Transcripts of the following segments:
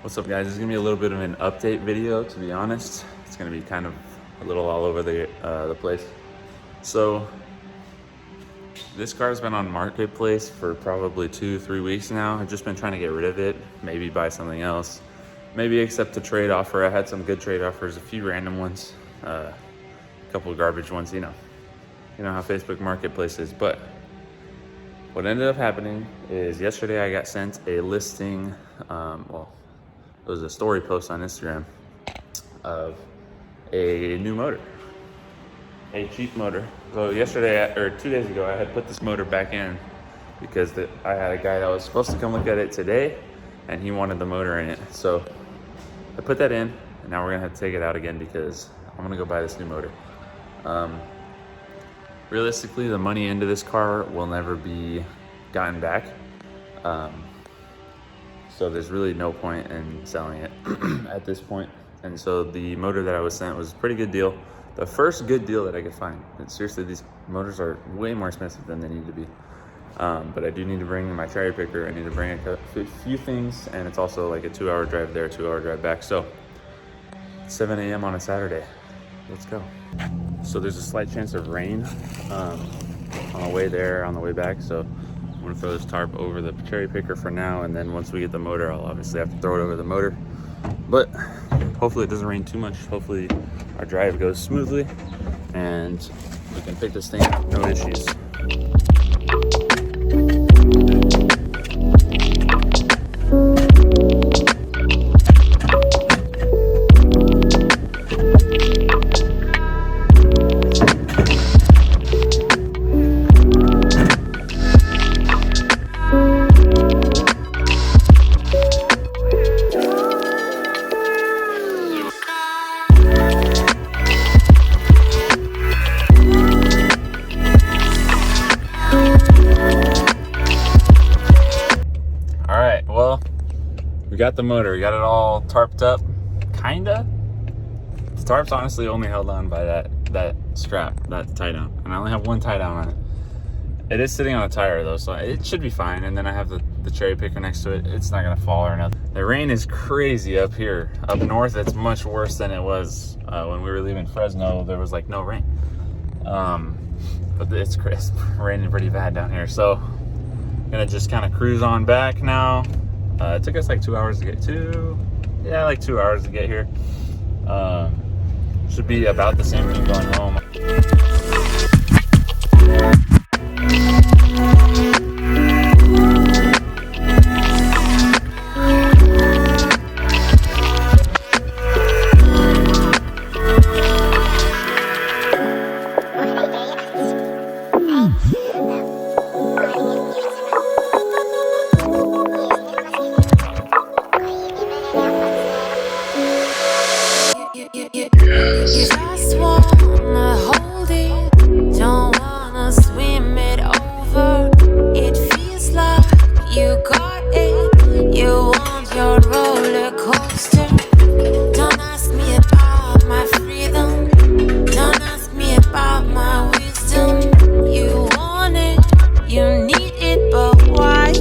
What's up, guys? This is gonna be a little bit of an update video, to be honest. It's gonna be kind of a little all over the place. So this car's been on Marketplace for probably 2-3 weeks now. I've just been trying to get rid of it, maybe buy something else, maybe accept a trade offer. I had some good trade offers, a few random ones, a couple of garbage ones, you know how Facebook Marketplace is. But what ended up happening is yesterday I got sent a listing, it was a story post on Instagram of a new motor, a cheap motor. So yesterday, or 2 days ago, I had put this motor back in because I had a guy that was supposed to come look at it today and he wanted the motor in it. So I put that in, and now we're gonna have to take it out again because I'm gonna go buy this new motor. Realistically, the money into this car will never be gotten back. So there's really no point in selling it at this point. And so the motor that I was sent was a pretty good deal. The first good deal that I could find. And seriously, these motors are way more expensive than they need to be. But I do need to bring my cherry picker. I need to bring a few things, and it's also like a 2-hour drive there, 2-hour drive back. So 7 a.m. on a Saturday. Let's go. So there's a slight chance of rain on the way there, on the way back. So I'm gonna throw this tarp over the cherry picker for now, and then once we get the motor, I'll obviously have to throw it over the motor. But hopefully it doesn't rain too much. Hopefully our drive goes smoothly and we can pick this thing up, no issues. We got the motor, we got it all tarped up, kinda. The tarp's honestly only held on by that strap, that tie down, and I only have one tie down on it. It is sitting on a tire though, so it should be fine. And then I have the cherry picker next to it. It's not gonna fall or nothing. The rain is crazy up here. Up north, it's much worse than it was when we were leaving Fresno. There was like no rain. But it's raining pretty bad down here. So I'm gonna just kind of cruise on back now. It took us like 2 hours to get like 2 hours to get here. Should be about the same thing going home. Just wanna hold it, don't wanna swim it over. It feels like you got it, you want your roller coaster. Don't ask me about my freedom, don't ask me about my wisdom. You want it, you need it, but why?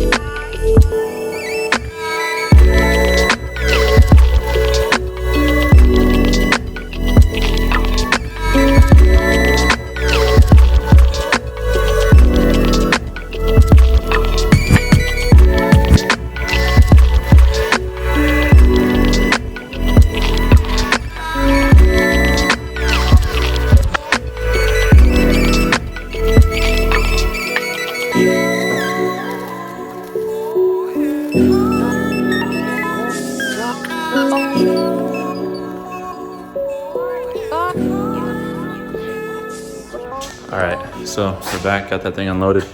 All right, so we're back, got that thing unloaded.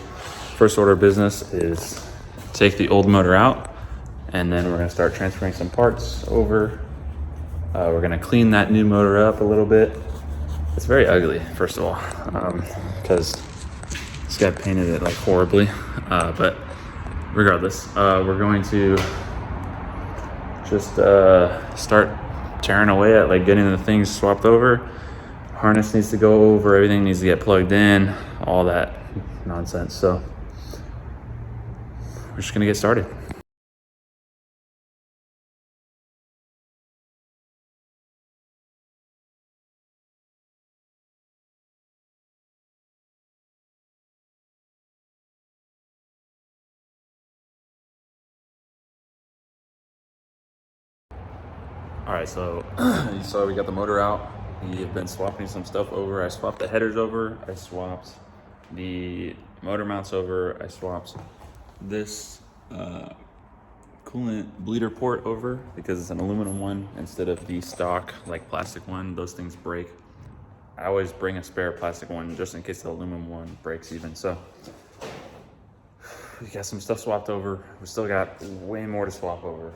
First order of business is take the old motor out, and then we're gonna start transferring some parts over. We're gonna clean that new motor up a little bit. It's very ugly, first of all, because this guy painted it like horribly, but regardless, we're going to just start tearing away at like getting the things swapped over. Harness needs to go over, everything needs to get plugged in, all that nonsense. So we're just gonna get started. All right, so you saw we got the motor out. We have been swapping some stuff over. I swapped the headers over. I swapped the motor mounts over. I swapped this coolant bleeder port over because it's an aluminum one instead of the stock like plastic one. Those things break. I always bring a spare plastic one just in case the aluminum one breaks even. So we got some stuff swapped over. We still got way more to swap over.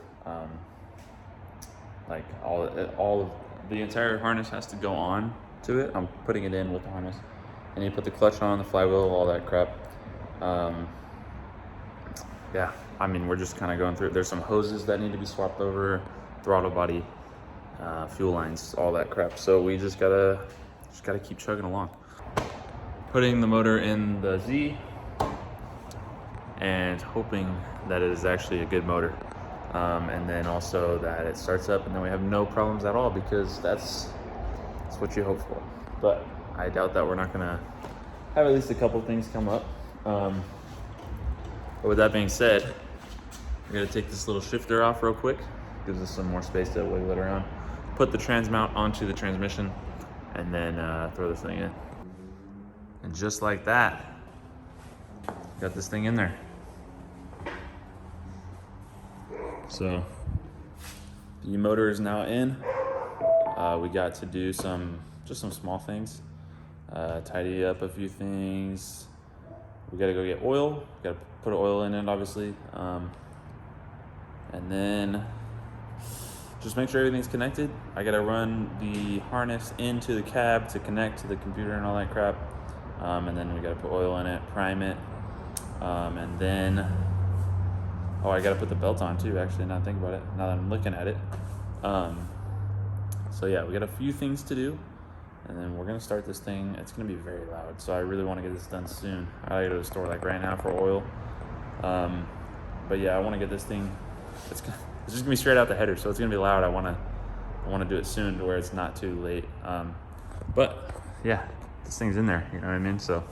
Like all of the entire harness has to go on to it. I'm putting it in with the harness, and you put the clutch on, the flywheel, all that crap. Yeah, I mean, we're just kind of going through it. There's some hoses that need to be swapped over, throttle body, fuel lines, all that crap. So we just gotta keep chugging along. Putting the motor in the Z and hoping that it is actually a good motor. And then also that it starts up and then we have no problems at all, because that's what you hope for. But I doubt that we're not gonna have at least a couple things come up. But with that being said, we're gonna take this little shifter off real quick. Gives us some more space to wiggle it around. Put the trans mount onto the transmission and then throw this thing in. And just like that, got this thing in there. So the motor is now in. We got to do some small things, tidy up a few things. We got to go get oil. Got to put oil in it, obviously, and then just make sure everything's connected. I got to run the harness into the cab to connect to the computer and all that crap, and then we got to put oil in it, prime it, and then. Oh, I gotta put the belt on too, actually, now that I think about it, now that I'm looking at it. So yeah, we got a few things to do, and then we're gonna start this thing. It's gonna be very loud, so I really wanna get this done soon. I gotta go to the store like right now for oil. But yeah, I wanna get this thing, it's just gonna be straight out the header, so it's gonna be loud. I wanna do it soon to where it's not too late. But yeah, this thing's in there, you know what I mean? So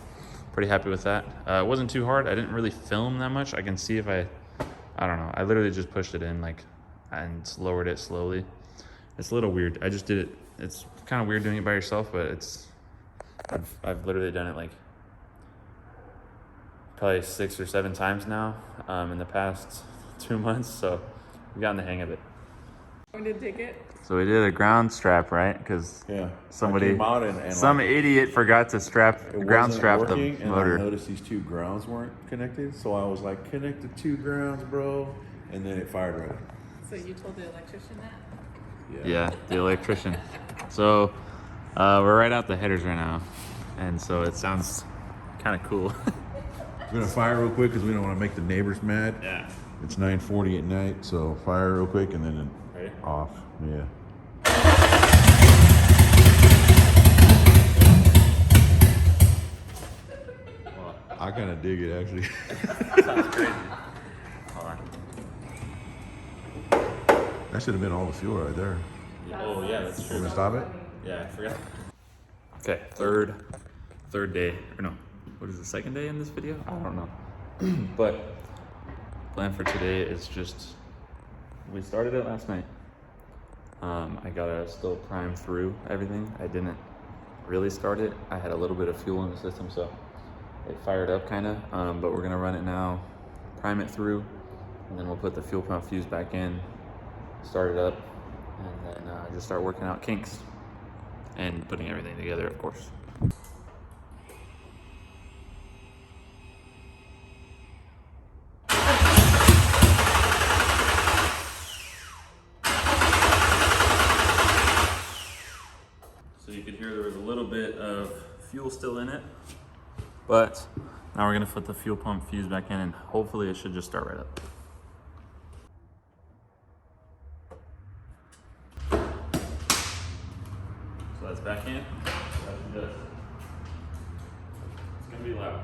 pretty happy with that. It wasn't too hard. I didn't really film that much. I can see if I don't know. I literally just pushed it in and lowered it slowly. It's a little weird. I just did it. It's kind of weird doing it by yourself, but I've literally done it like probably 6 or 7 times now in the past 2 months. So we've gotten the hang of it. Going to take it? So we did a ground strap, right? Because somebody, came out and some like, idiot forgot to ground strap the and motor. I noticed these 2 grounds weren't connected, so I was like, connect the 2 grounds, bro, and then it fired right. So you told the electrician that? Yeah, the electrician. So we're right out the headers right now, and so it sounds kind of cool. We're gonna fire real quick because we don't want to make the neighbors mad. Yeah. It's 9:40 at night, so fire real quick and then Ready? off. Yeah. I kind of dig it, actually. Sounds crazy. Hold on. That should have been all the fuel right there. Oh yeah, that's You true. gonna stop it? Yeah, I forgot. Okay, third day, or no, what is the second day in this video? I don't know. But plan for today is just, we started it last night. I gotta still prime through everything. I didn't really start it. I had a little bit of fuel in the system, so it fired up kinda, but we're gonna run it now, prime it through, and then we'll put the fuel pump fuse back in, start it up, and then just start working out kinks and putting everything together, of course. So you could hear there was a little bit of fuel still in it, but now we're gonna put the fuel pump fuse back in and hopefully it should just start right up. So that's back in. It's gonna be loud.